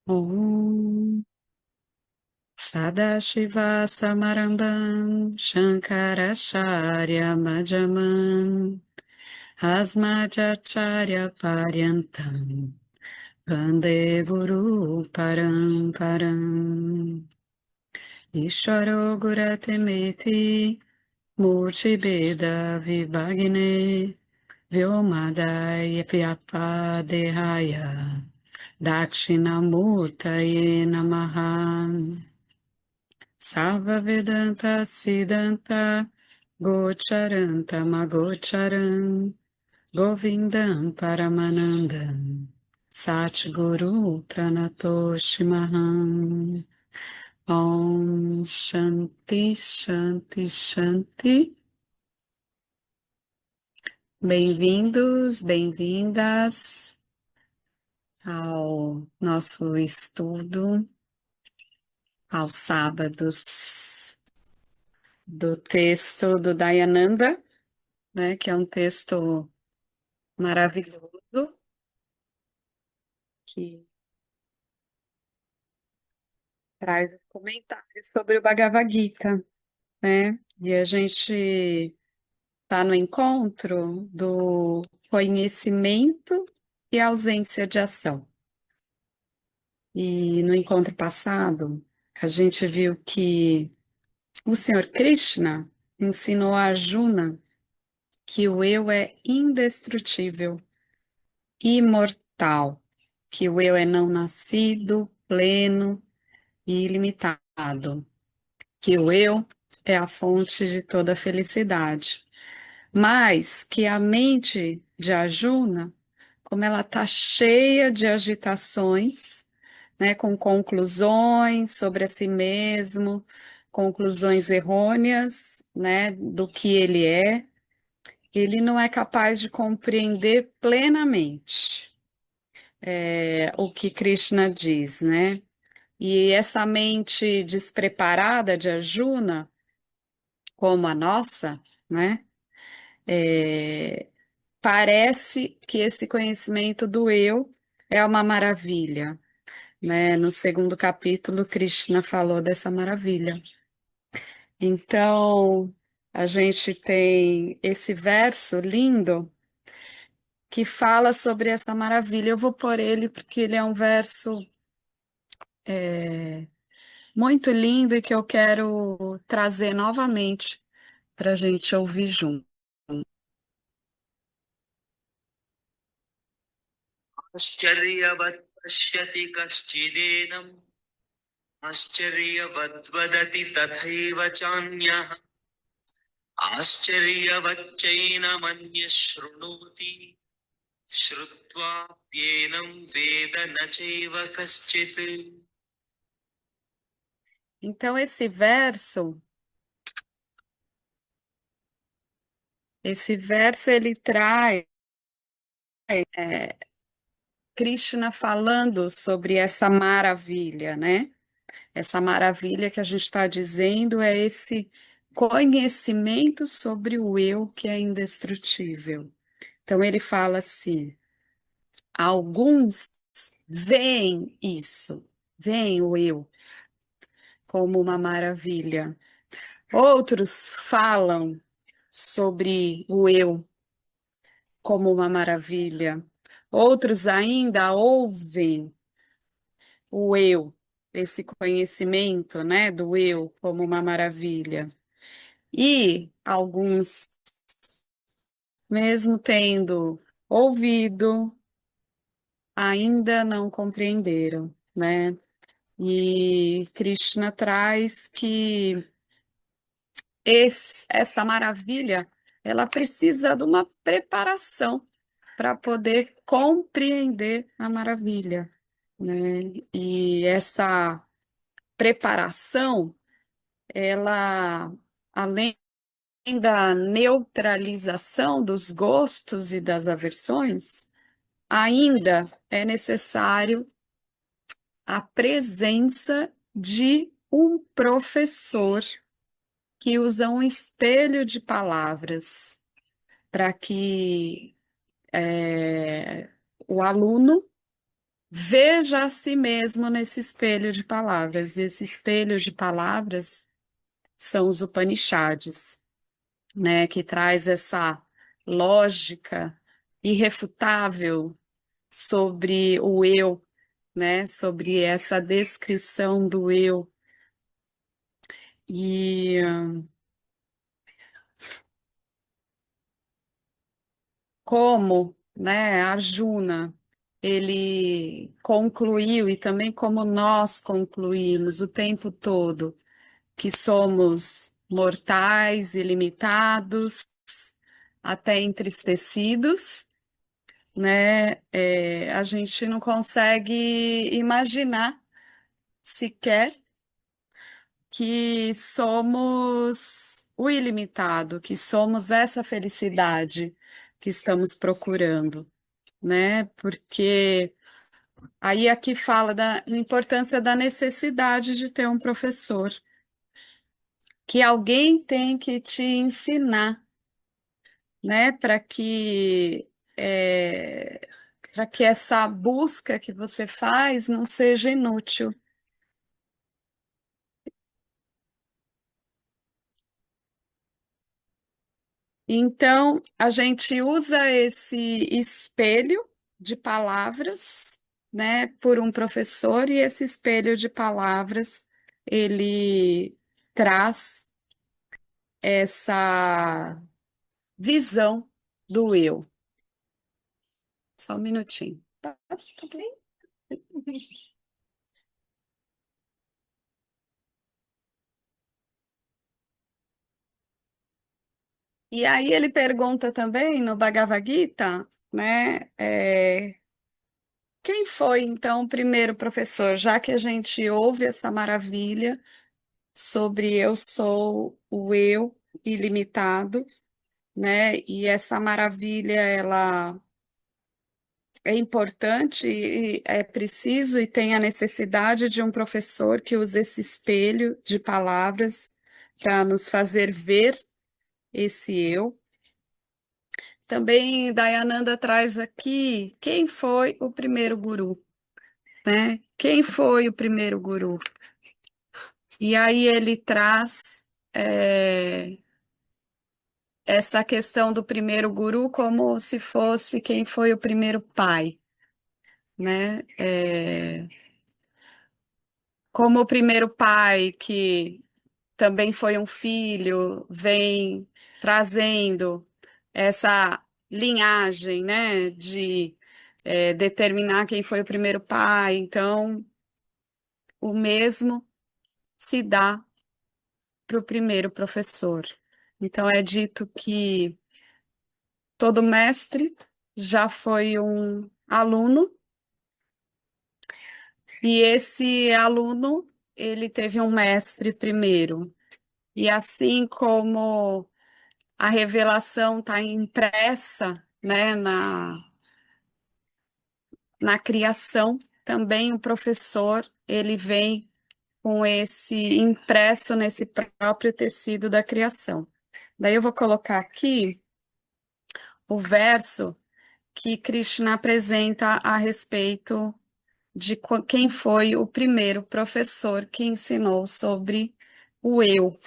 Om Sadashiva Samarambam Shankaracharya Madhyamam Asmadhyacharya Paryantam Vande Guru Paramparam Ishvaro Guratimeti Murti Beda Vibhagne Vyomadaya Vyapadehaya Dakshinamurtaye Namaha Sarva Vedanta Siddhanta Gocharanta Magocharam Govindam Paramanandam Satguru Pranatoshi Maham Om Shanti Shanti Shanti. Bem-vindos, bem-vindas ao nosso estudo aos sábados do texto do Dayananda, né, que é um texto maravilhoso, que traz os comentários sobre o Bhagavad Gita, né? E a gente está no encontro do conhecimento e ausência de ação. E no encontro passado, a gente viu que o Senhor Krishna ensinou a Arjuna que o eu é indestrutível, imortal, que o eu é não nascido, pleno e ilimitado, que o eu é a fonte de toda felicidade, mas que a mente de Arjuna, como ela está cheia de agitações, né, com conclusões sobre a si mesmo, conclusões errôneas, né, do que ele não é capaz de compreender plenamente o que Krishna diz, né? E essa mente despreparada de Arjuna, como a nossa, né? é, Parece que esse conhecimento do eu é uma maravilha, né? No segundo capítulo, Krishna falou dessa maravilha. Então, a gente tem esse verso lindo que fala sobre essa maravilha. Eu vou por ele porque ele é um verso muito lindo e que eu quero trazer novamente para a gente ouvir junto. आश्चर्यवत् पश्यति कश्चिदेनम् आश्चर्यवद्वदति तथैव चान्यः आश्चर्यवच्चैनमन्यः शृणोति श्रुत्वाप्येनं वेद न चैव कश्चित्. Então, esse verso ele traz Krishna falando sobre essa maravilha, né? Essa maravilha que a gente está dizendo é esse conhecimento sobre o eu que é indestrutível. Então ele fala assim: alguns veem isso, veem o eu como uma maravilha. Outros falam sobre o eu como uma maravilha. Outros ainda ouvem o eu, esse conhecimento, né, do eu como uma maravilha. E alguns, mesmo tendo ouvido, ainda não compreenderam, né? E Krishna traz que essa maravilha, ela precisa de uma preparação para poder compreender a maravilha, né? E essa preparação, ela, além da neutralização dos gostos e das aversões, ainda é necessário a presença de um professor que usa um espelho de palavras para que o aluno veja a si mesmo nesse espelho de palavras. E esse espelho de palavras são os Upanishads, né, que traz essa lógica irrefutável sobre o eu, né, sobre essa descrição do eu. E como, né, Arjuna, ele concluiu, e também como nós concluímos o tempo todo, que somos mortais e limitados, até entristecidos, né? A gente não consegue imaginar sequer que somos o ilimitado, que somos essa felicidade que estamos procurando, né? Porque aí aqui fala da importância da necessidade de ter um professor, que alguém tem que te ensinar, né? É, para que essa busca que você faz não seja inútil. Então, a gente usa esse espelho de palavras, né, por um professor, e esse espelho de palavras, ele traz essa visão do eu. Só um minutinho. Tá bem? E aí ele pergunta também no Bhagavad Gita, né, quem foi então o primeiro professor, já que a gente ouve essa maravilha sobre eu sou o eu ilimitado, né? E essa maravilha ela é importante e é preciso e tem a necessidade de um professor que use esse espelho de palavras para nos fazer ver esse eu. Também Dayananda traz aqui quem foi o primeiro guru, né? Quem foi o primeiro guru? E aí ele traz essa questão do primeiro guru como se fosse quem foi o primeiro pai, né? Como o primeiro pai que também foi um filho, vem trazendo essa linhagem, né? De determinar quem foi o primeiro pai. Então, o mesmo se dá para o primeiro professor. Então, é dito que todo mestre já foi um aluno, e esse aluno, ele teve um mestre primeiro. E assim como a revelação está impressa, né, na criação, também o professor, ele vem com esse impresso nesse próprio tecido da criação. Daí eu vou colocar aqui o verso que Krishna apresenta a respeito de quem foi o primeiro professor que ensinou sobre o eu,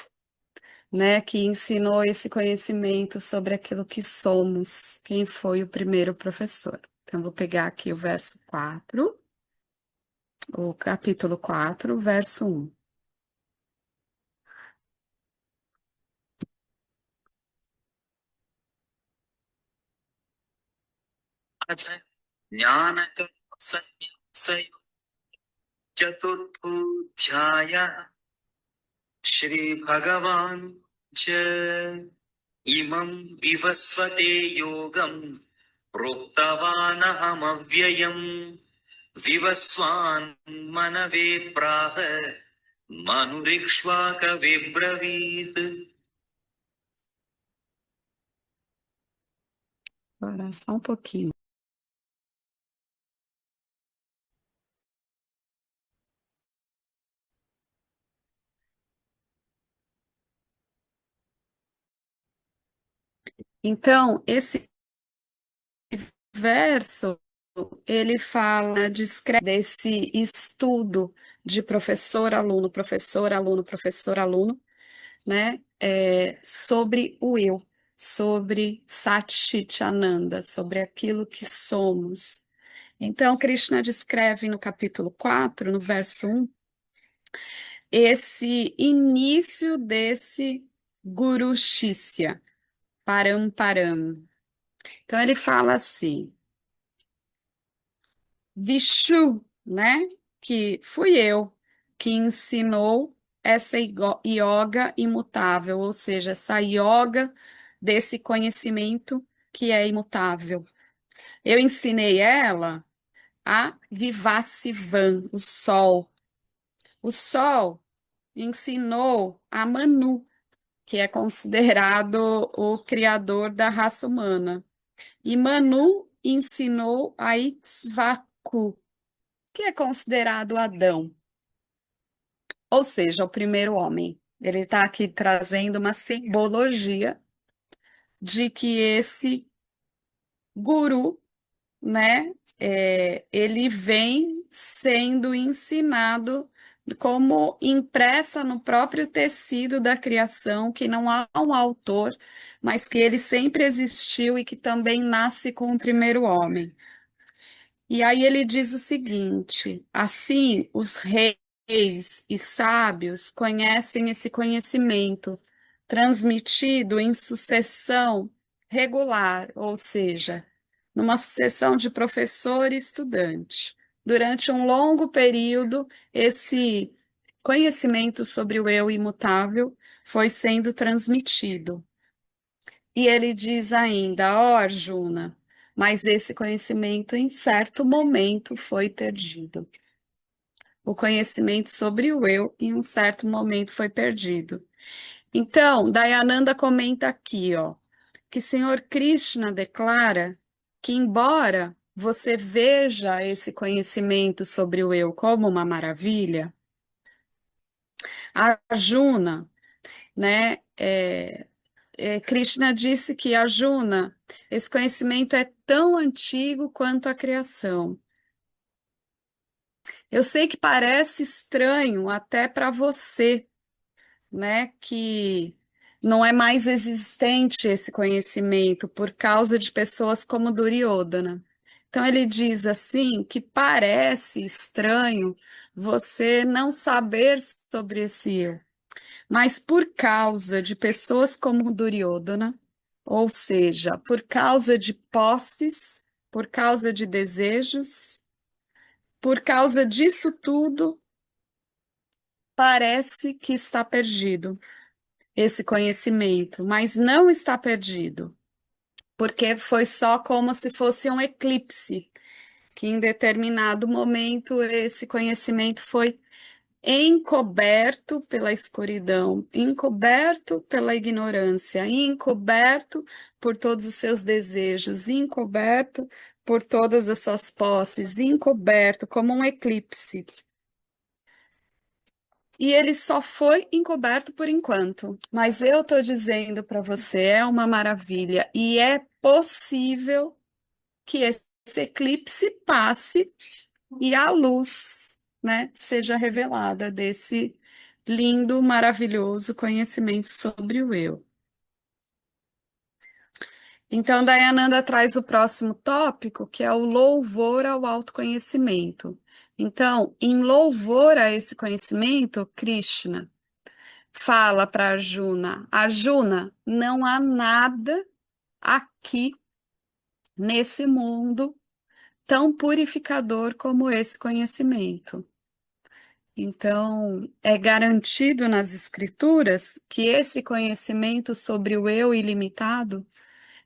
né? Que ensinou esse conhecimento sobre aquilo que somos. Quem foi o primeiro professor? Então, vou pegar aqui o verso 4, o capítulo 4, verso 1. अथ ज्ञानकर्मसन्न्यासयोः चतुर्थोऽध्यायः श्रीभगवान् च इमं विवस्वते योगम् प्रोक्तवानहमव्ययम् विवस्वान् मनवे प्राह मनुरिक्ष्वाकवे ब्रवीत्. Agora, só um pouquinho. Então, esse verso ele fala, descreve desse estudo de professor, aluno, professor, aluno, professor, aluno, né? Sobre o eu, sobre Satchit Ananda, sobre aquilo que somos. Então, Krishna descreve no capítulo 4, no verso 1, esse início desse Guru Shishya, Param Param. Então, ele fala assim. Vishu, né? Que fui eu que ensinou essa yoga imutável, ou seja, essa yoga desse conhecimento que é imutável. Eu ensinei ela a Vivasivan, o sol. O sol ensinou a Manu, que é considerado o criador da raça humana. E Manu ensinou a Itzvaku, que é considerado Adão, ou seja, o primeiro homem. Ele está aqui trazendo uma simbologia de que esse guru, né, ele vem sendo ensinado como impressa no próprio tecido da criação, que não há um autor, mas que ele sempre existiu e que também nasce com o primeiro homem. E aí ele diz o seguinte: assim, os reis e sábios conhecem esse conhecimento transmitido em sucessão regular, ou seja, numa sucessão de professor e estudante. Durante um longo período, esse conhecimento sobre o eu imutável foi sendo transmitido. E ele diz ainda, ó Arjuna, mas esse conhecimento em certo momento foi perdido. O conhecimento sobre o eu em um certo momento foi perdido. Então, Dayananda comenta aqui, ó, que Senhor Krishna declara que embora você veja esse conhecimento sobre o eu como uma maravilha, Arjuna, né, Krishna disse que Arjuna, esse conhecimento é tão antigo quanto a criação. Eu sei que parece estranho até para você, né, que não é mais existente esse conhecimento por causa de pessoas como Duryodhana. Então ele diz assim que parece estranho você não saber sobre esse eu. Mas por causa de pessoas como Duryodhana, ou seja, por causa de posses, por causa de desejos, por causa disso tudo, parece que está perdido esse conhecimento, mas não está perdido, porque foi só como se fosse um eclipse, que em determinado momento esse conhecimento foi encoberto pela escuridão, encoberto pela ignorância, encoberto por todos os seus desejos, encoberto por todas as suas posses, encoberto como um eclipse. E ele só foi encoberto por enquanto, mas eu estou dizendo para você, é uma maravilha e é possível que esse eclipse passe e a luz, né, seja revelada desse lindo, maravilhoso conhecimento sobre o eu. Então, Dayananda traz o próximo tópico, que é o louvor ao autoconhecimento. Então, em louvor a esse conhecimento, Krishna fala para Arjuna: Arjuna, não há nada aqui nesse mundo tão purificador como esse conhecimento. Então, é garantido nas escrituras que esse conhecimento sobre o eu ilimitado,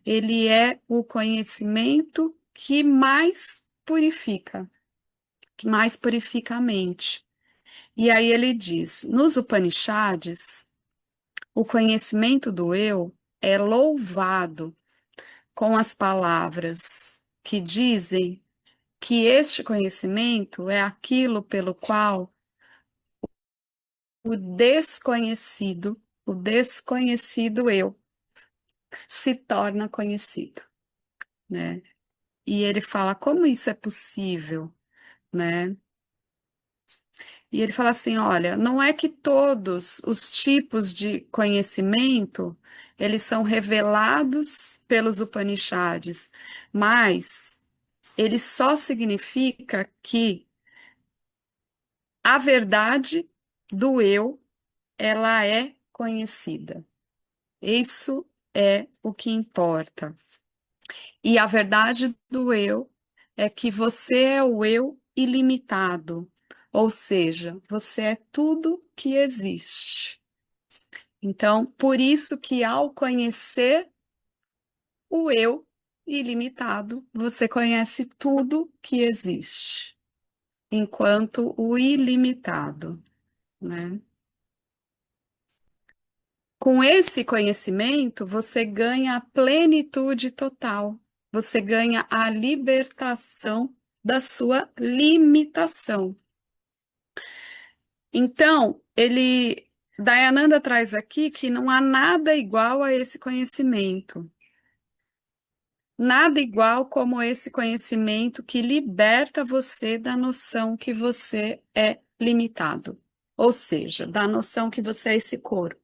ele é o conhecimento que mais purifica a mente. E aí ele diz, nos Upanishads, o conhecimento do eu é louvado com as palavras que dizem que este conhecimento é aquilo pelo qual o desconhecido eu se torna conhecido, né? e ele fala como isso é possível, né? E ele fala assim, olha, não é que todos os tipos de conhecimento eles são revelados pelos Upanishads, mas ele só significa que a verdade do eu, ela é conhecida. Isso é o que importa. E a verdade do eu é que você é o eu ilimitado, ou seja, você é tudo que existe. Então, por isso que ao conhecer o eu ilimitado, você conhece tudo que existe, enquanto o ilimitado, né? Com esse conhecimento, você ganha a plenitude total, você ganha a libertação da sua limitação. Então, Dayananda traz aqui que não há nada igual a esse conhecimento. Nada igual como esse conhecimento que liberta você da noção que você é limitado. Ou seja, da noção que você é esse corpo,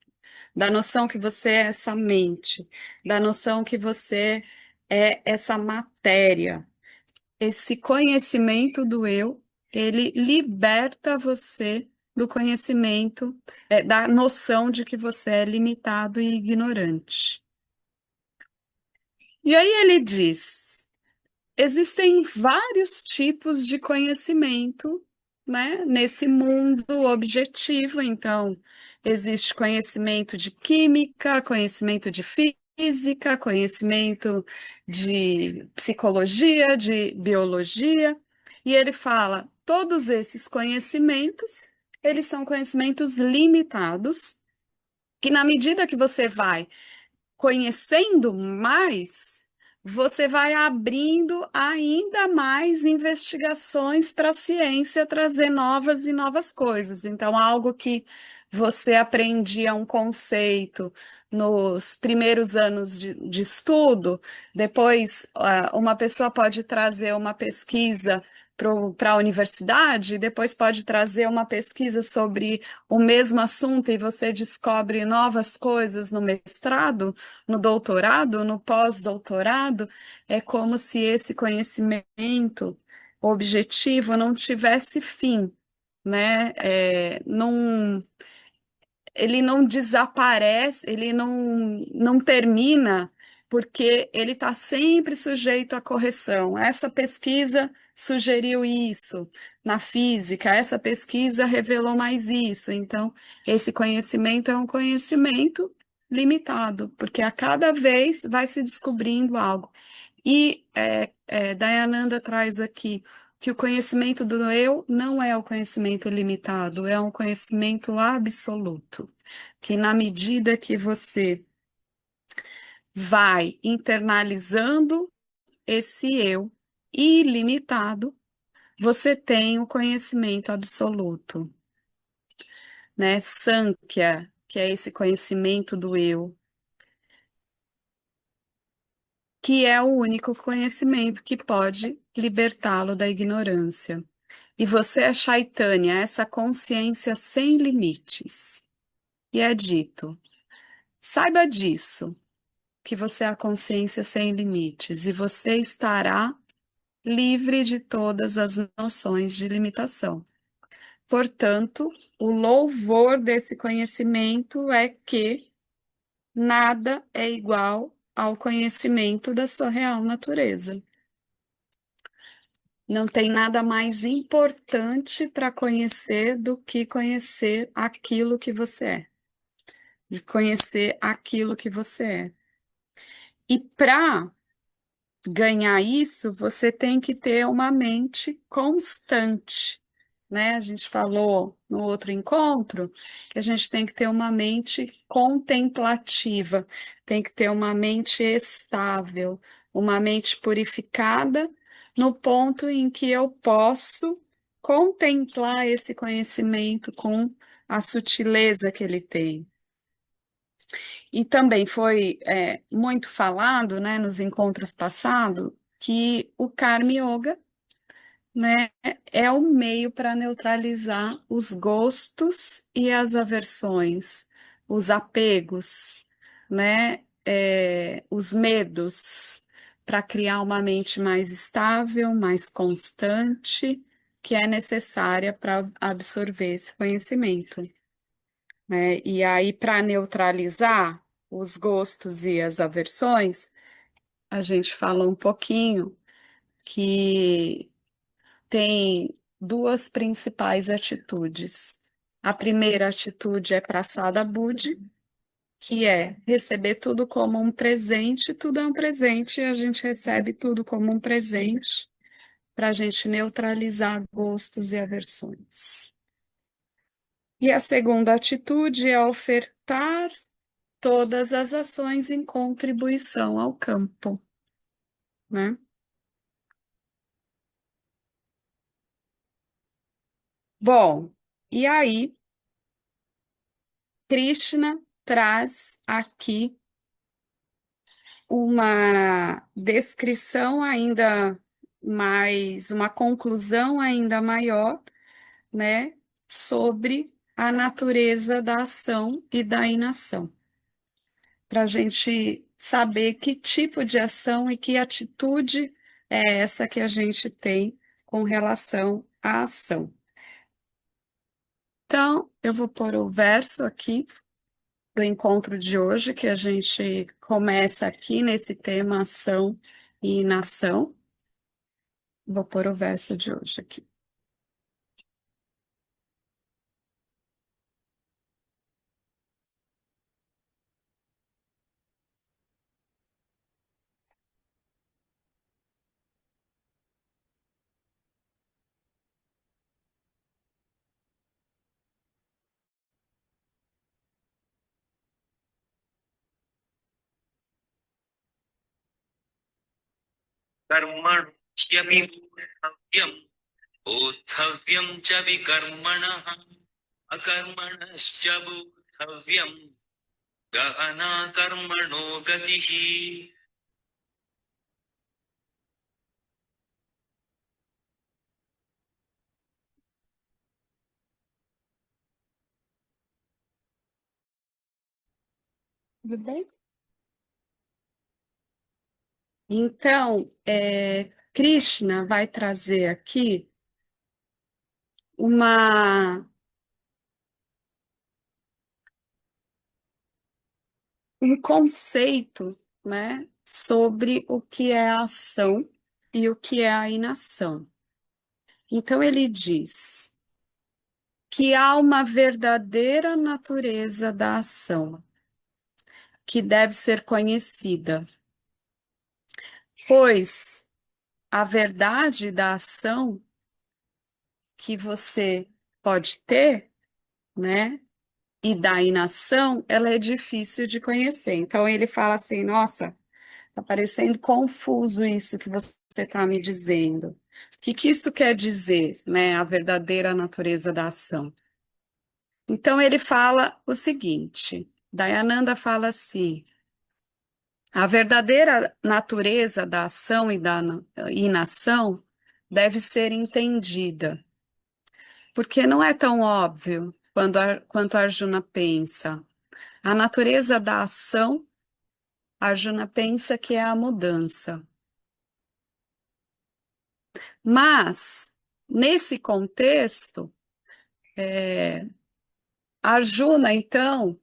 da noção que você é essa mente, da noção que você é essa matéria. Esse conhecimento do eu, ele liberta você do conhecimento, da noção de que você é limitado e ignorante. E aí ele diz. Existem vários tipos de conhecimento, né, nesse mundo objetivo. Então, existe conhecimento de química, conhecimento de física, conhecimento de psicologia, de biologia, e ele fala, todos esses conhecimentos, eles são conhecimentos limitados, que na medida que você vai conhecendo mais, você vai abrindo ainda mais investigações para a ciência trazer novas e novas coisas. Então, algo que você aprendia um conceito nos primeiros anos de estudo, depois uma pessoa pode trazer uma pesquisa para a universidade, depois pode trazer uma pesquisa sobre o mesmo assunto e você descobre novas coisas no mestrado, no doutorado, no pós-doutorado, é como se esse conhecimento objetivo não tivesse fim, né? Ele não desaparece, ele não termina, porque ele está sempre sujeito à correção. Essa pesquisa sugeriu isso na física, essa pesquisa revelou mais isso. Então, esse conhecimento é um conhecimento limitado, porque a cada vez vai se descobrindo algo. E Dayananda traz aqui que o conhecimento do eu não é o conhecimento limitado, é um conhecimento absoluto, que na medida que você vai internalizando esse eu ilimitado, você tem o conhecimento absoluto, né? Sankhya, que é esse conhecimento do eu, que é o único conhecimento que pode libertá-lo da ignorância. E você é Chaitanya, essa consciência sem limites. E é dito, saiba disso, que você é a consciência sem limites, e você estará livre de todas as noções de limitação. Portanto, o louvor desse conhecimento é que nada é igual ao conhecimento da sua real natureza. Não tem nada mais importante para conhecer do que conhecer aquilo que você é, de conhecer aquilo que você é. E para ganhar isso, você tem que ter uma mente constante, né? A gente falou no outro encontro que a gente tem que ter uma mente contemplativa, tem que ter uma mente estável, uma mente purificada, no ponto em que eu posso contemplar esse conhecimento com a sutileza que ele tem. E também foi muito falado, né, nos encontros passados, que o Karma Yoga, né, é o meio para neutralizar os gostos e as aversões, os apegos, né, os medos, para criar uma mente mais estável, mais constante, que é necessária para absorver esse conhecimento, né? E aí, para neutralizar os gostos e as aversões, a gente fala um pouquinho que tem duas principais atitudes. A primeira atitude é praçada Budi, que é receber tudo como um presente, tudo é um presente, e a gente recebe tudo como um presente para a gente neutralizar gostos e aversões. E a segunda atitude é ofertar todas as ações em contribuição ao campo, né? Bom, e aí Krishna traz aqui uma descrição ainda mais, uma conclusão ainda maior, né, sobre a natureza da ação e da inação, para a gente saber que tipo de ação e que atitude é essa que a gente tem com relação à ação. Então, eu vou pôr o verso aqui do encontro de hoje, que a gente começa aqui nesse tema ação e inação. Vou pôr o verso de hoje aqui. कर्मण्यपि बोद्धव्यम् बोद्धव्यम् च विकर्मणः अकर्मणश्च बोद्धव्यम् गहना कर्मणो गतिः. Tudo bem? Então, Krishna vai trazer aqui uma, um conceito, né, sobre o que é a ação e o que é a inação. Então, ele diz que há uma verdadeira natureza da ação que deve ser conhecida, pois a verdade da ação que você pode ter, né, e da inação, ela é difícil de conhecer. Então ele fala assim: nossa, tá parecendo confuso isso que você está me dizendo. O que que isso quer dizer, né, a verdadeira natureza da ação? Então ele fala o seguinte, Dayananda fala assim: a verdadeira natureza da ação e da inação deve ser entendida, porque não é tão óbvio quanto Arjuna pensa. A natureza da ação, Arjuna pensa que é a mudança. Mas, nesse contexto, Arjuna, então,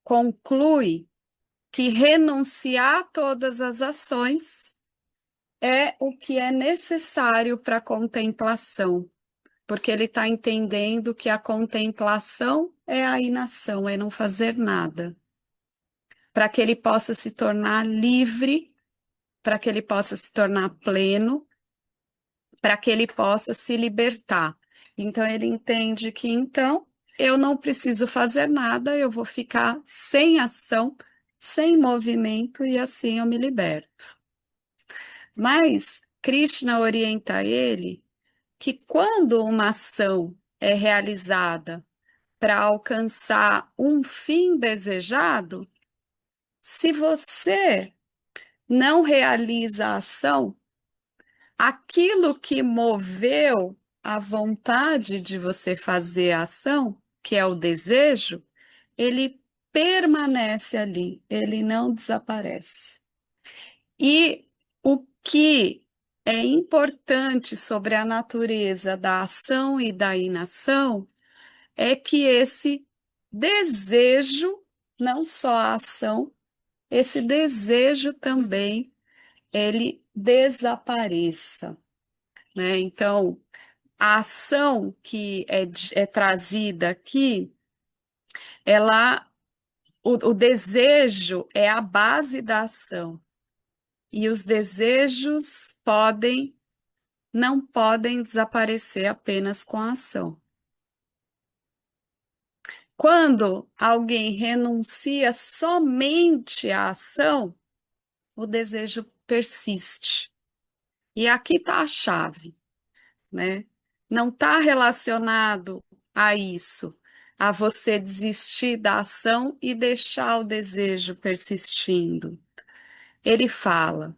conclui que renunciar a todas as ações é o que é necessário para a contemplação, porque ele está entendendo que a contemplação é a inação, é não fazer nada, para que ele possa se tornar livre, para que ele possa se tornar pleno, para que ele possa se libertar. Então ele entende que então eu não preciso fazer nada, eu vou ficar sem ação, sem movimento e assim eu me liberto. Mas Krishna orienta ele que quando uma ação é realizada para alcançar um fim desejado, se você não realiza a ação aquilo que moveu a vontade de você fazer a ação, que é o desejo, ele permanece ali, ele não desaparece. E o que é importante sobre a natureza da ação e da inação é que esse desejo, não só a ação, esse desejo também, ele desapareça, né? Então, a ação que é trazida aqui, ela, o desejo é a base da ação. E os desejos não podem desaparecer apenas com a ação. Quando alguém renuncia somente à ação, o desejo persiste. E aqui está a chave, né? Não está relacionado a isso, a você desistir da ação e deixar o desejo persistindo. Ele fala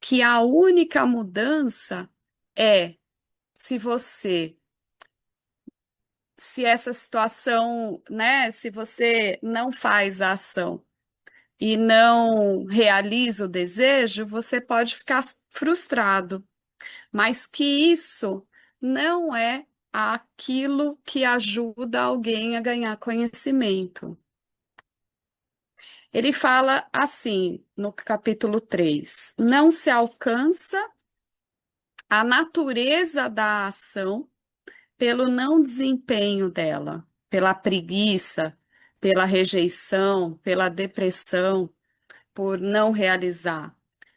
que a única mudança é se você, se essa situação, né, se você não faz a ação e não realiza o desejo, você pode ficar frustrado, mas que isso não é aquilo que ajuda alguém a ganhar conhecimento. Ele fala assim no capítulo 3: não se alcança a natureza da ação pelo não desempenho dela, pela preguiça, pela rejeição, pela depressão, por não realizar.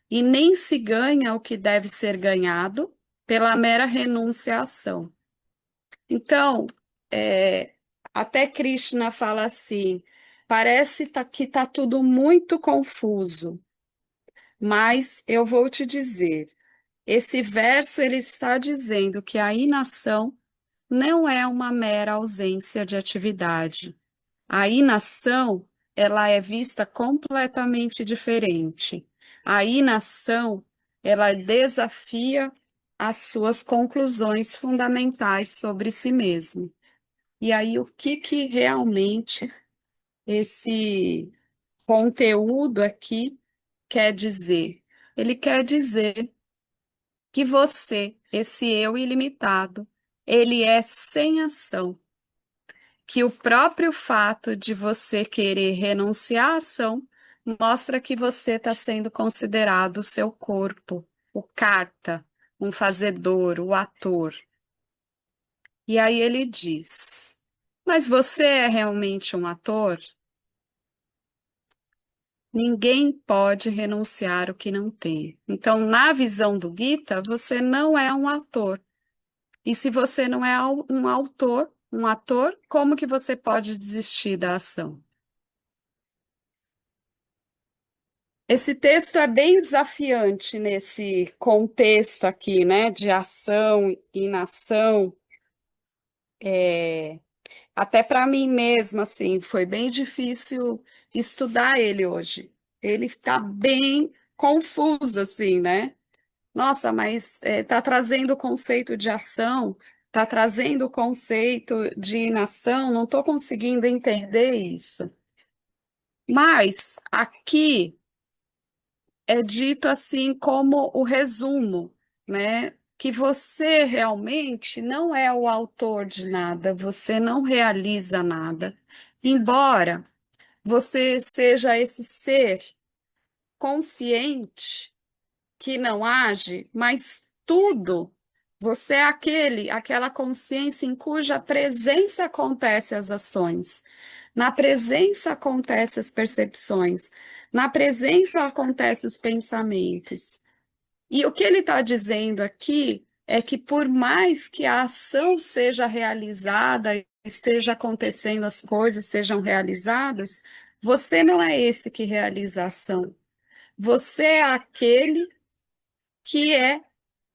E nem se ganha o que deve ser ganhado pela mera renúncia à ação. Então, é, até Krishna fala assim: parece que está tudo muito confuso, mas eu vou te dizer, esse verso ele está dizendo que a inação não é uma mera ausência de atividade. A inação, ela é vista completamente diferente. A inação, ela desafia as suas conclusões fundamentais sobre si mesmo. E aí, o que que realmente esse conteúdo aqui quer dizer? Ele quer dizer que você, esse eu ilimitado, ele é sem ação, que o próprio fato de você querer renunciar à ação mostra que você está sendo considerado o seu corpo, o carta, um fazedor, o ator. E aí ele diz: mas você é realmente um ator? Ninguém pode renunciar o que não tem. Então, na visão do Gita, você não é um ator. E se você não é um autor, um ator, como que você pode desistir da ação? Esse texto é bem desafiante nesse contexto aqui, né, de ação e inação. É, até para mim mesma, assim, foi bem difícil estudar ele hoje. Ele está bem confuso, assim, né? Nossa, mas está trazendo o conceito de ação, está trazendo o conceito de inação, não estou conseguindo entender isso. Mas aqui é dito assim como o resumo, né? Que você realmente não é o autor de nada, você não realiza nada, embora você seja esse ser consciente que não age, mas tudo, você é aquela consciência em cuja presença acontecem as ações, na presença acontecem as percepções, na presença acontecem os pensamentos. E o que ele está dizendo aqui é que por mais que a ação seja realizada, esteja acontecendo, as coisas sejam realizadas, você não é esse que realiza a ação. Você é aquele que é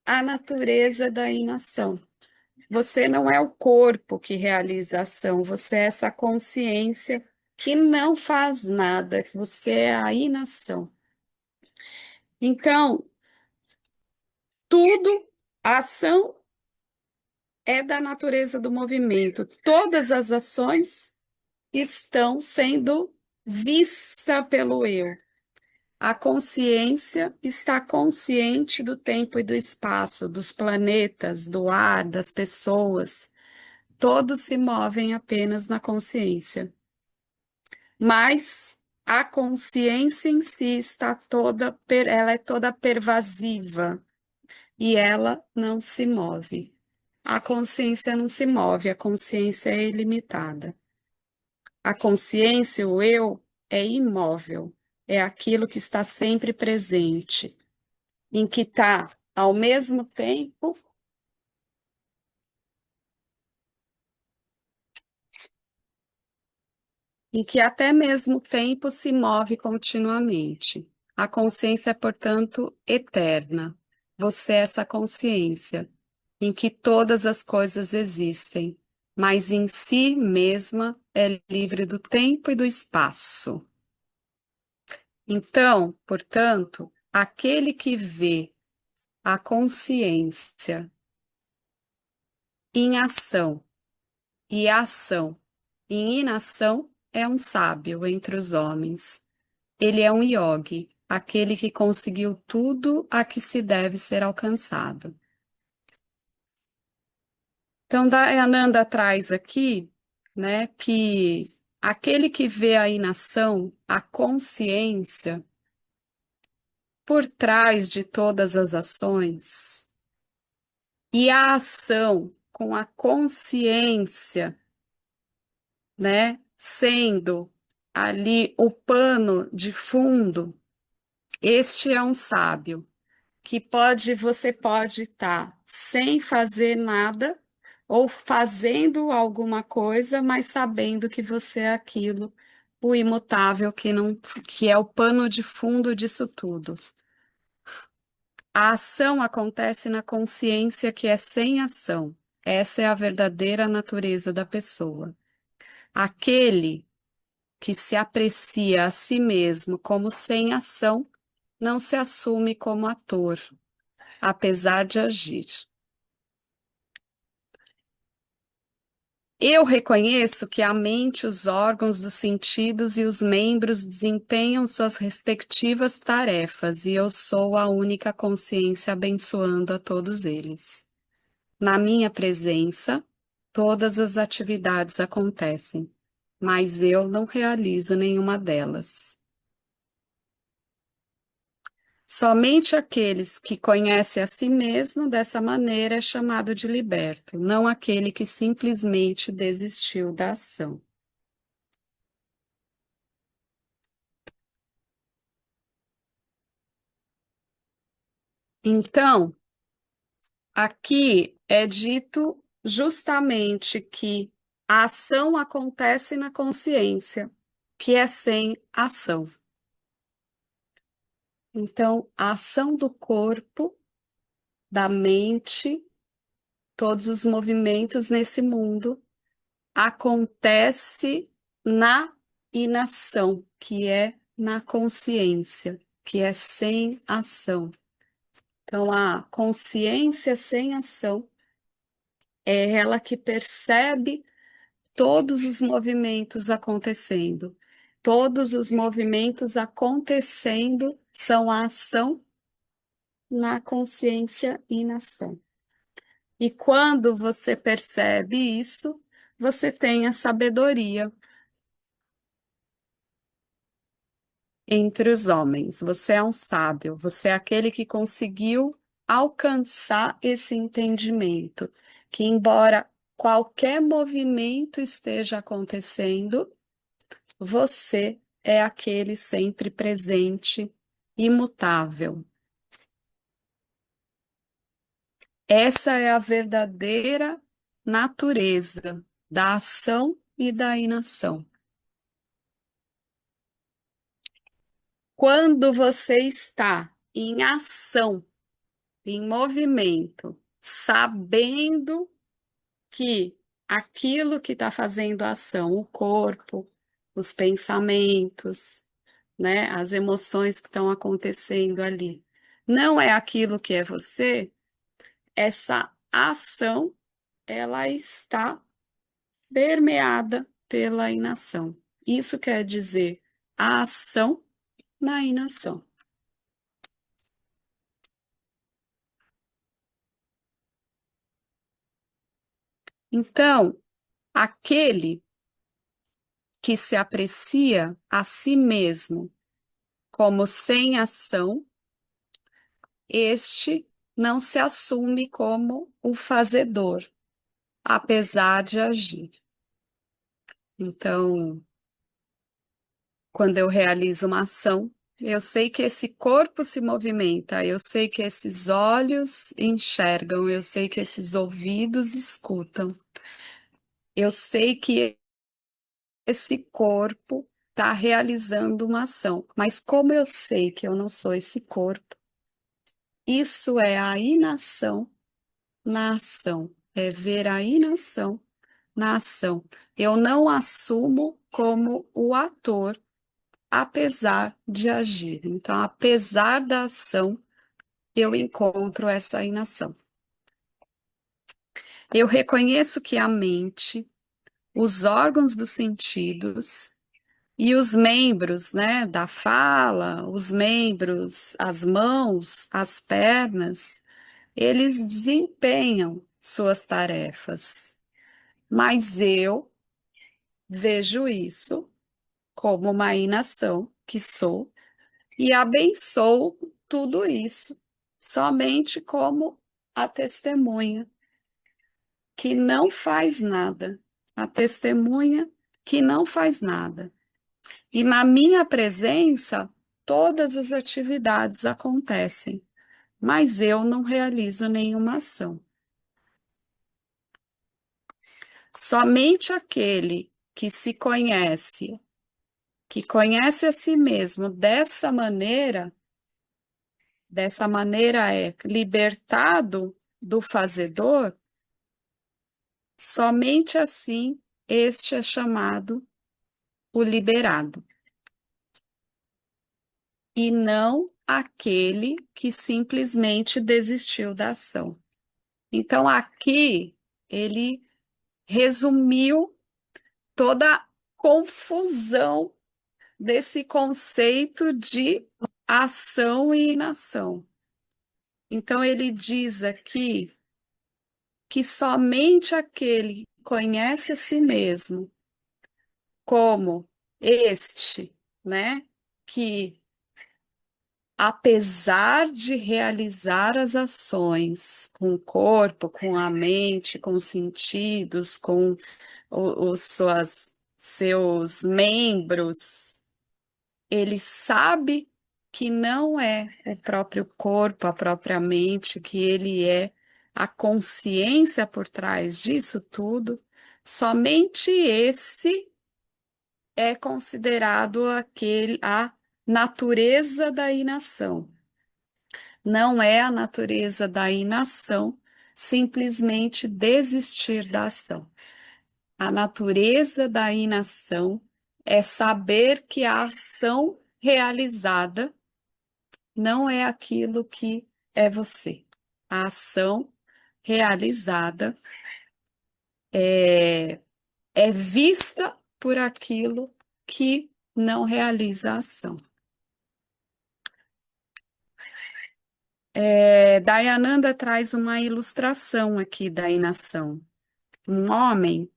a natureza da inação. Você não é o corpo que realiza a ação, você é essa consciência que não faz nada, você é a inação. Então, Tudo, a ação é da natureza do movimento. Todas as ações estão sendo vistas pelo eu. A consciência está consciente do tempo e do espaço, dos planetas, do ar, das pessoas. Todos se movem apenas na consciência. Mas a consciência em si está toda, ela é toda pervasiva e ela não se move. A consciência não se move, a consciência é ilimitada. A consciência, o eu, é imóvel, é aquilo que está sempre presente, em que está, ao mesmo tempo, em que até mesmo tempo se move continuamente. A consciência é, portanto, eterna. Você é essa consciência, em que todas as coisas existem, mas em si mesma é livre do tempo e do espaço. Então, portanto, aquele que vê a consciência em ação e a ação em inação é um sábio entre os homens. Ele é um yogi, aquele que conseguiu tudo a que se deve ser alcançado. Então, Dayananda traz aqui, né, que aquele que vê a inação, a consciência, por trás de todas as ações, e a ação com a consciência, né, sendo ali o pano de fundo, este é um sábio que você pode estar sem fazer nada ou fazendo alguma coisa, mas sabendo que você é aquilo, o imutável que não, que é o pano de fundo disso tudo. A ação acontece na consciência que é sem ação. Essa é a verdadeira natureza da pessoa. Aquele que se aprecia a si mesmo como sem ação não se assume como ator, apesar de agir. Eu reconheço que a mente, os órgãos dos sentidos e os membros desempenham suas respectivas tarefas e eu sou a única consciência abençoando a todos eles. Na minha presença, todas as atividades acontecem, mas eu não realizo nenhuma delas. Somente aqueles que conhecem a si mesmo dessa maneira é chamado de liberto, não aquele que simplesmente desistiu da ação. Então, aqui é dito justamente que a ação acontece na consciência, que é sem ação. Então, a ação do corpo, da mente, todos os movimentos nesse mundo acontece na inação, que é na consciência, que é sem ação. Então, a consciência sem ação é ela que percebe todos os movimentos acontecendo. Todos os movimentos acontecendo são a ação na consciência e na ação. E quando você percebe isso, você tem a sabedoria entre os homens. Você é um sábio, você é aquele que conseguiu alcançar esse entendimento, que embora qualquer movimento esteja acontecendo, você é aquele sempre presente, imutável. Essa é a verdadeira natureza da ação e da inação. Quando você está em ação, em movimento, sabendo que aquilo que está fazendo a ação, o corpo, os pensamentos, né, as emoções que estão acontecendo ali, não é aquilo que é você, essa ação, ela está permeada pela inação. Isso quer dizer a ação na inação. Então, aquele que se aprecia a si mesmo como sem ação, este não se assume como o fazedor, apesar de agir. Então, quando eu realizo uma ação, eu sei que esse corpo se movimenta, eu sei que esses olhos enxergam, eu sei que esses ouvidos escutam, eu sei que esse corpo está realizando uma ação. Mas como eu sei que eu não sou esse corpo, isso é a inação na ação, é ver a inação na ação. Eu não assumo como o ator, apesar de agir. Então, apesar da ação, eu encontro essa inação. Eu reconheço que a mente, os órgãos dos sentidos e os membros, né, da fala, os membros, as mãos, as pernas, eles desempenham suas tarefas. Mas eu vejo isso como uma inação que sou e abençoo tudo isso somente como a testemunha que não faz nada, a testemunha que não faz nada. E na minha presença, todas as atividades acontecem, mas eu não realizo nenhuma ação. Somente aquele que se conhece, que conhece a si mesmo dessa maneira é libertado do fazedor, somente assim este é chamado o liberado, e não aquele que simplesmente desistiu da ação. Então, aqui ele resumiu toda a confusão desse conceito de ação e inação. Então, ele diz aqui que somente aquele que conhece a si mesmo como este, né, que apesar de realizar as ações com o corpo, com a mente, com os sentidos, com os seus membros, ele sabe que não é o próprio corpo, a própria mente, que ele é a consciência por trás disso tudo, somente esse é considerado a natureza da inação. Não é a natureza da inação simplesmente desistir da ação. A natureza da inação é saber que a ação realizada não é aquilo que é você. A ação realizada é vista por aquilo que não realiza a ação. Dayananda traz uma ilustração aqui da inação. Um homem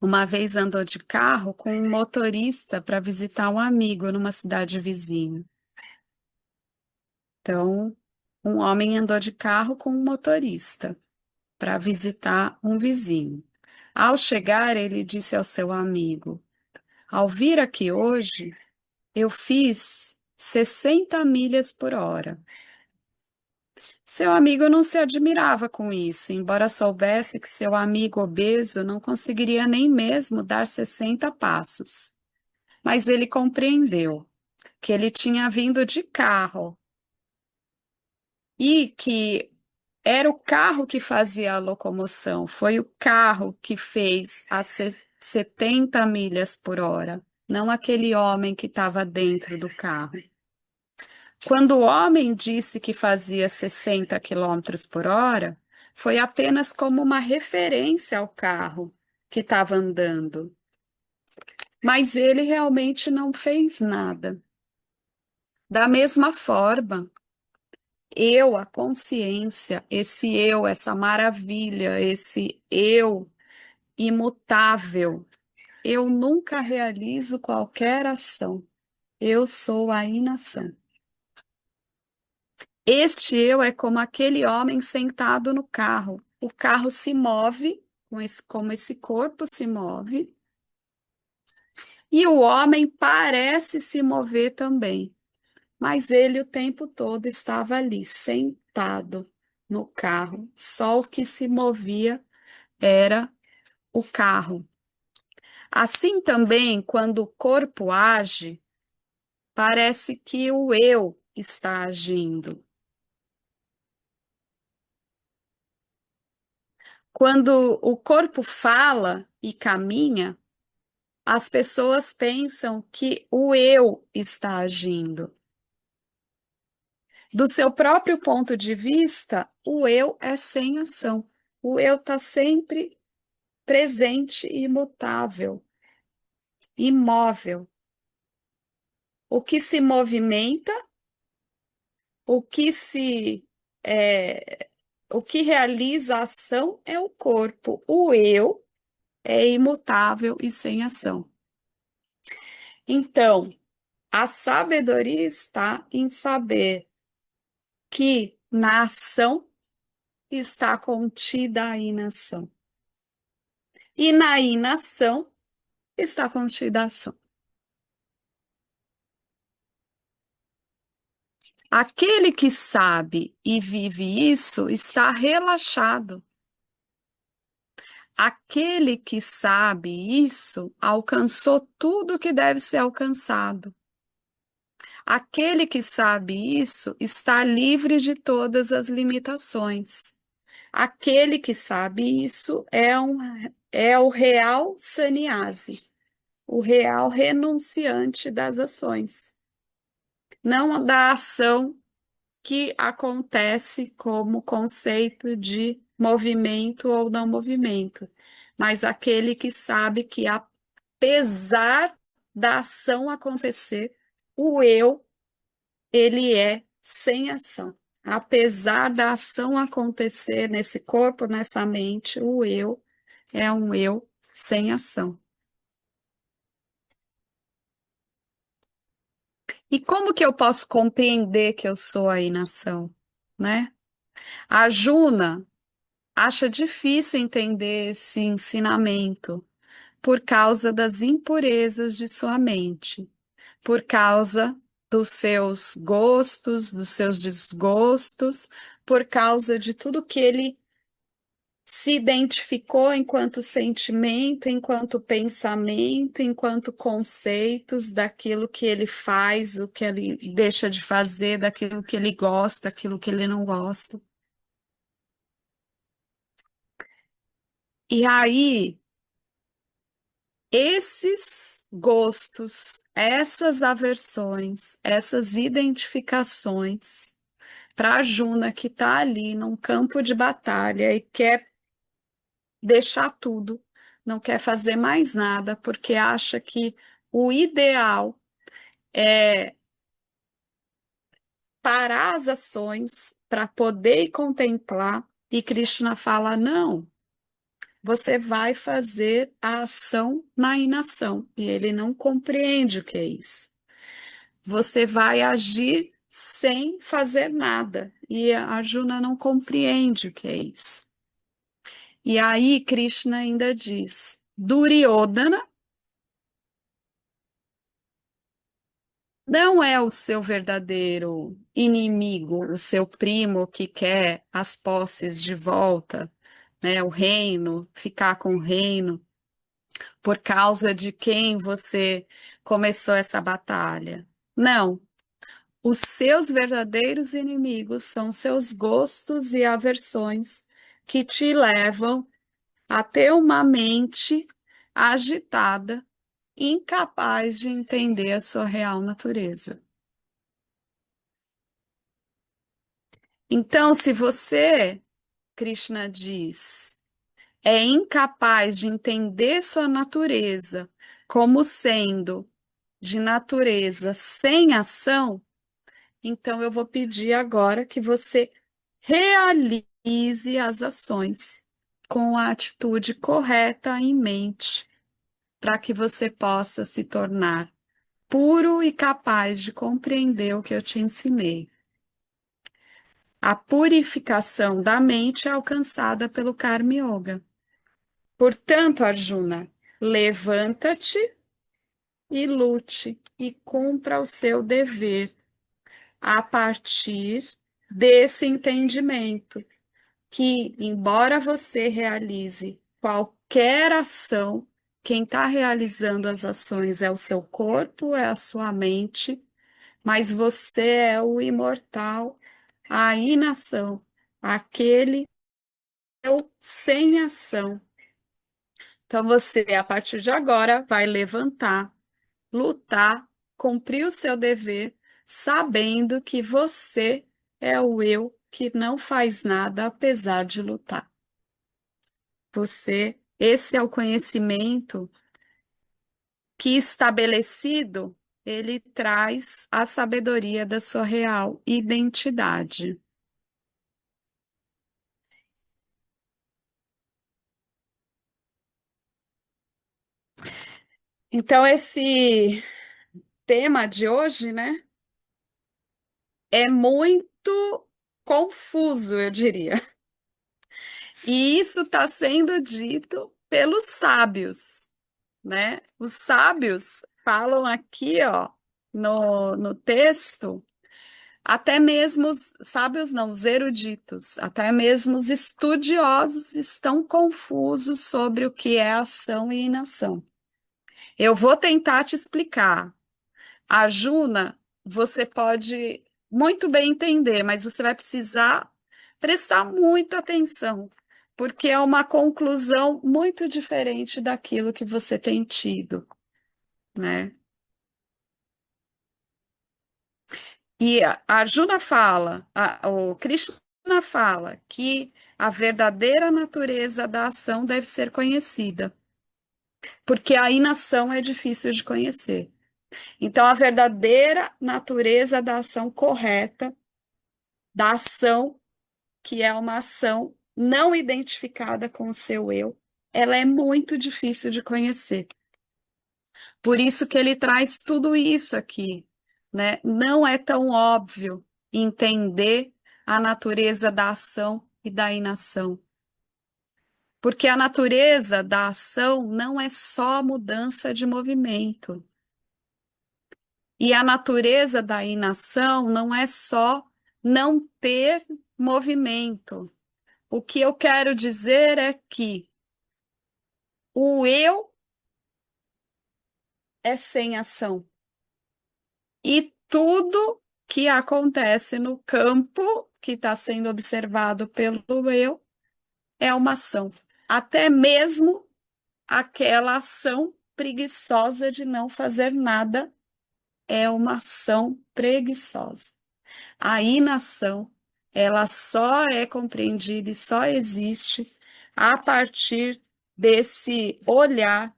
uma vez andou de carro com um motorista para visitar um amigo numa cidade vizinha. Então, um homem andou de carro com um motorista para visitar um vizinho. Ao chegar, ele disse ao seu amigo: Ao vir aqui hoje, eu fiz 60 milhas por hora. Seu amigo não se admirava com isso, embora soubesse que seu amigo obeso não conseguiria nem mesmo dar 60 passos. Mas ele compreendeu que ele tinha vindo de carro e que era o carro que fazia a locomoção, foi o carro que fez as 70 milhas por hora, não aquele homem que estava dentro do carro. Quando o homem disse que fazia 60 quilômetros por hora, Foi apenas como uma referência ao carro que estava andando. Mas ele realmente não fez nada. Da mesma forma, eu, a consciência, esse eu, essa maravilha, esse eu imutável, eu nunca realizo qualquer ação. Eu sou a inação. Este eu é como aquele homem sentado no carro. O carro se move, como esse corpo se move, e o homem parece se mover também. Mas ele o tempo todo estava ali, sentado no carro. Só o que se movia era o carro. Assim também, quando o corpo age, parece que o eu está agindo. Quando o corpo fala e caminha, as pessoas pensam que o eu está agindo. Do seu próprio ponto de vista, o eu é sem ação. O eu está sempre presente e imutável, imóvel. O que se movimenta, o que se é, o que realiza a ação é o corpo. O eu é imutável e sem ação. Então, a sabedoria está em saber que na ação está contida a inação. E na inação está contida a ação. Aquele que sabe e vive isso está relaxado. Aquele que sabe isso alcançou tudo que deve ser alcançado. Aquele que sabe isso está livre de todas as limitações. Aquele que sabe isso é o real sannyasi, o real renunciante das ações, não da ação que acontece como conceito de movimento ou não movimento, mas aquele que sabe que, apesar da ação acontecer, o eu, ele é sem ação. Apesar da ação acontecer nesse corpo, nessa mente, o eu é um eu sem ação. E como que eu posso compreender que eu sou a inação, né? A Juna acha difícil entender esse ensinamento por causa das impurezas de sua mente, por causa dos seus gostos, dos seus desgostos, por causa de tudo que ele se identificou enquanto sentimento, enquanto pensamento, enquanto conceitos daquilo que ele faz, o que ele deixa de fazer, daquilo que ele gosta, aquilo que ele não gosta. E aí, esses gostos, essas aversões, essas identificações, para a Juna que está ali num campo de batalha e quer deixar tudo, não quer fazer mais nada, porque acha que o ideal é parar as ações para poder contemplar, e Krishna fala: não, você vai fazer a ação na inação, e ele não compreende o que é isso. Você vai agir sem fazer nada, e a Arjuna não compreende o que é isso. E aí Krishna ainda diz: Duryodhana não é o seu verdadeiro inimigo, o seu primo que quer as posses de volta, né, o reino, ficar com o reino, por causa de quem você começou essa batalha. Não, os seus verdadeiros inimigos são seus gostos e aversões que te levam a ter uma mente agitada, incapaz de entender a sua real natureza. Então, se você Krishna diz, é incapaz de entender sua natureza como sendo de natureza sem ação, então eu vou pedir agora que você realize as ações com a atitude correta em mente, para que você possa se tornar puro e capaz de compreender o que eu te ensinei. A purificação da mente é alcançada pelo Karma Yoga. Portanto, Arjuna, levanta-te e lute e cumpra o seu dever a partir desse entendimento que, embora você realize qualquer ação, quem está realizando as ações é o seu corpo, é a sua mente, mas você é o imortal, a inação, aquele sem ação. Então você, a partir de agora, vai levantar, lutar, cumprir o seu dever, sabendo que você é o eu que não faz nada apesar de lutar. Esse é o conhecimento que estabelecido, ele traz a sabedoria da sua real identidade. Então, esse tema de hoje, né, é muito confuso, eu diria. E isso está sendo dito pelos sábios, né? Os sábios falam aqui, ó, no texto, até mesmo os sábios não, os eruditos, até mesmo os estudiosos estão confusos sobre o que é ação e inação. Eu vou tentar te explicar. Arjuna, você pode muito bem entender, mas você vai precisar prestar muita atenção, porque é uma conclusão muito diferente daquilo que você tem tido, né? E a Arjuna fala, o Krishna fala que a verdadeira natureza da ação deve ser conhecida, porque a inação é difícil de conhecer. Então, a verdadeira natureza da ação correta, da ação que é uma ação não identificada com o seu eu, ela é muito difícil de conhecer. Por isso que ele traz tudo isso aqui, né? Não é tão óbvio entender a natureza da ação e da inação. Porque a natureza da ação não é só mudança de movimento. E a natureza da inação não é só não ter movimento. O que eu quero dizer é que o eu é sem ação. E tudo que acontece no campo que está sendo observado pelo eu é uma ação. Até mesmo aquela ação preguiçosa de não fazer nada é uma ação preguiçosa. A inação, ela só é compreendida e só existe a partir desse olhar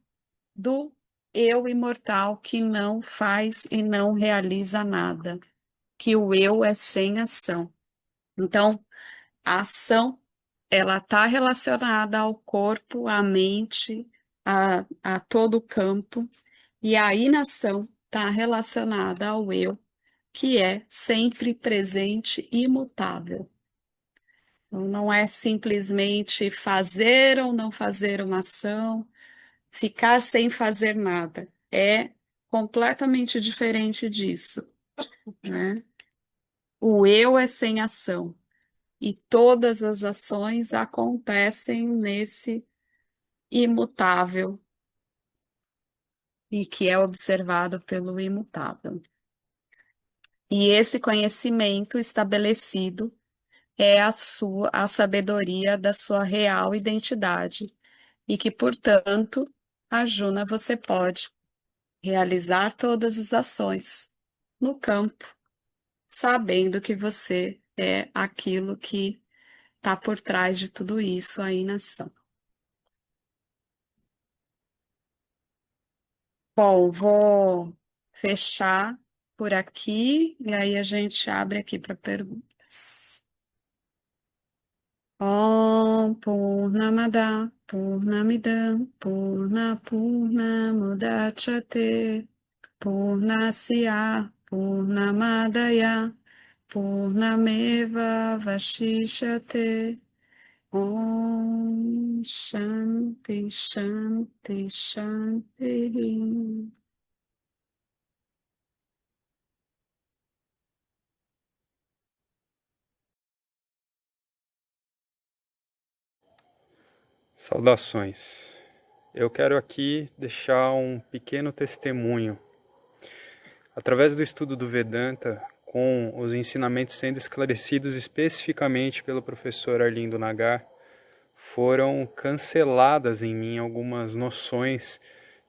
do eu imortal que não faz e não realiza nada, que o eu é sem ação. Então, a ação, ela está relacionada ao corpo, à mente, a todo o campo, e a inação está relacionada ao eu, que é sempre presente e imutável. Então, não é simplesmente fazer ou não fazer uma ação, ficar sem fazer nada. É completamente diferente disso, né? O eu é sem ação e todas as ações acontecem nesse imutável e que é observado pelo imutável. E esse conhecimento estabelecido é a sabedoria da sua real identidade e que, portanto, Arjuna, você pode realizar todas as ações no campo, sabendo que você é aquilo que está por trás de tudo isso aí na ação. Bom, vou fechar por aqui e aí a gente abre aqui para perguntas. Om Purnamada Purnamidam Purnamudachyate Purnasya Purnamadaya Purnameva Vashishate. Om Shanti Shanti Shanti. Saudações. Eu quero aqui deixar um pequeno testemunho. Através do estudo do Vedanta, com os ensinamentos sendo esclarecidos especificamente pelo professor Arlindo Nagar, foram canceladas em mim algumas noções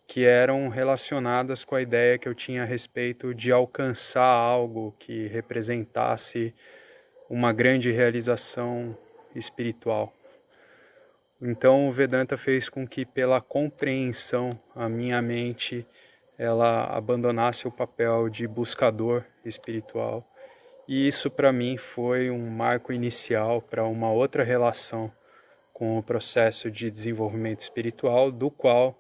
que eram relacionadas com a ideia que eu tinha a respeito de alcançar algo que representasse uma grande realização espiritual. Então o Vedanta fez com que, pela compreensão, a minha mente ela abandonasse o papel de buscador espiritual. E isso para mim foi um marco inicial para uma outra relação com o processo de desenvolvimento espiritual, do qual,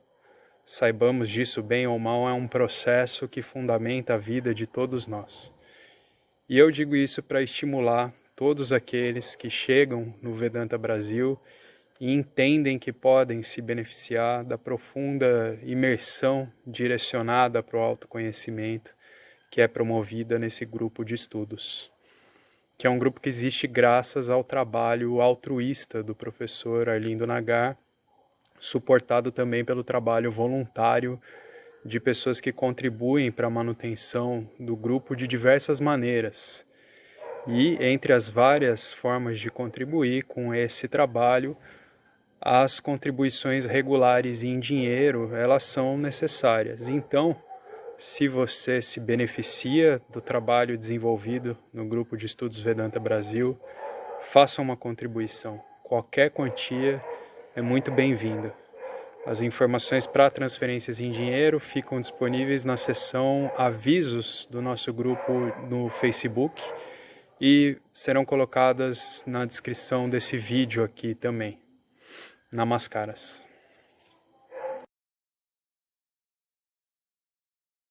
saibamos disso bem ou mal, é um processo que fundamenta a vida de todos nós. E eu digo isso para estimular todos aqueles que chegam no Vedanta Brasil e entendem que podem se beneficiar da profunda imersão direcionada para o autoconhecimento que é promovida nesse grupo de estudos, que é um grupo que existe graças ao trabalho altruísta do professor Arlindo Nagar, suportado também pelo trabalho voluntário de pessoas que contribuem para a manutenção do grupo de diversas maneiras. E entre as várias formas de contribuir com esse trabalho, as contribuições regulares em dinheiro, elas são necessárias. Então, se você se beneficia do trabalho desenvolvido no Grupo de Estudos Vedanta Brasil, faça uma contribuição. Qualquer quantia é muito bem-vinda. As informações para transferências em dinheiro ficam disponíveis na seção Avisos do nosso grupo no Facebook e serão colocadas na descrição desse vídeo aqui também. Namaskaras.